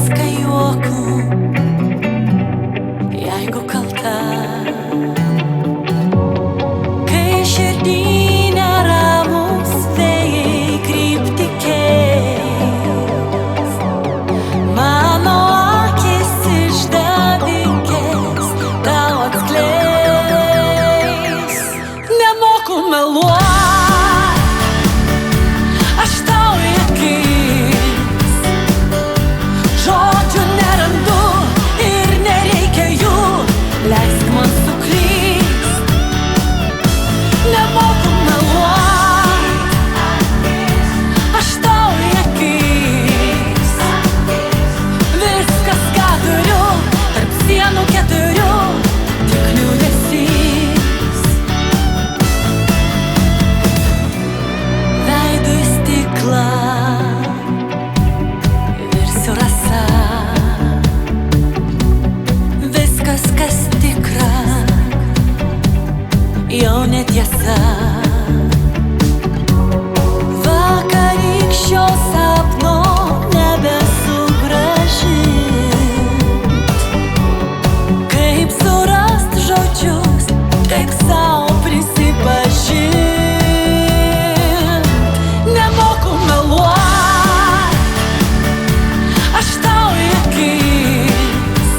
viską juoku, jeigu kalta. Kai širdį neramus vėjai kryptį keis, mano akis išdavikės tau atskleis. Nemoku meluot, aš tau į akis, žodžių nerandu ir nereikia jų, leisk man suklyst. Nemoku meluot, aš tau į akis, viskas, ką turiu, tarp sienų keturių, tik liūdesys. Veidu į stiklą virsiu rasa, viskas, kas tikra, jau netiesa. Vakarykščio sapno nebesugrąžint, kaip surast žodžius, kaip sau prisipažint. Nemoku meluot, aš tau į akis,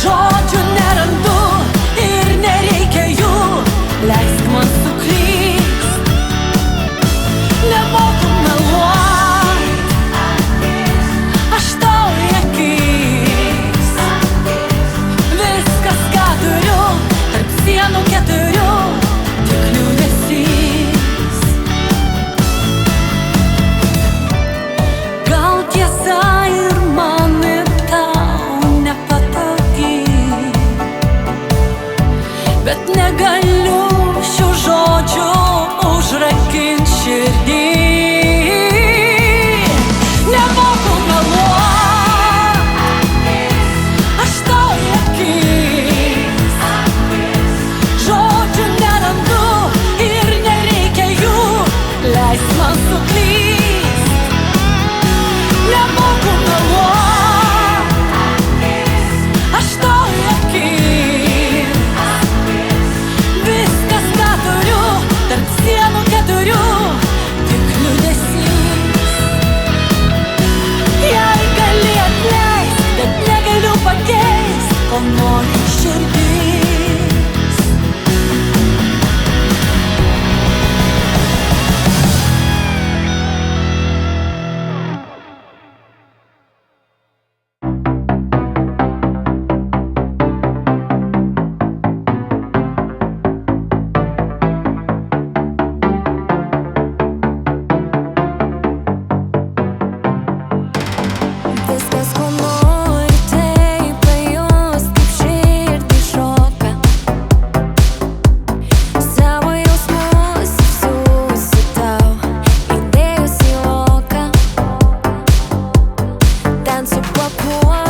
žodžių nerandu ir nereikia jų, leisk man suklyst. Nemoku meluot, aš tau į akis, viskas, ką turiu, tarp sienų keturių, tik liūdesys. Gal tiesa ir man ir tau nepatogi, bet negaliu šių žodžių užrakint širdį. Nemoku meluot, aš tau į akis, žodžių nerandu ir nereikia jų, leisk man suklyst. Nemoku meluot, aš tau į akis, viskas, ką turiu, tarp sienų keturių, tik liūdesys. Jei gali atleist, bet negaliu pakeist, ko nori širdis. Viskas, ko nori, tai pajust, kaip širdį šoka. Savo jausmus išsiųsiu tau, įdėjus į voką. Ten supakuoju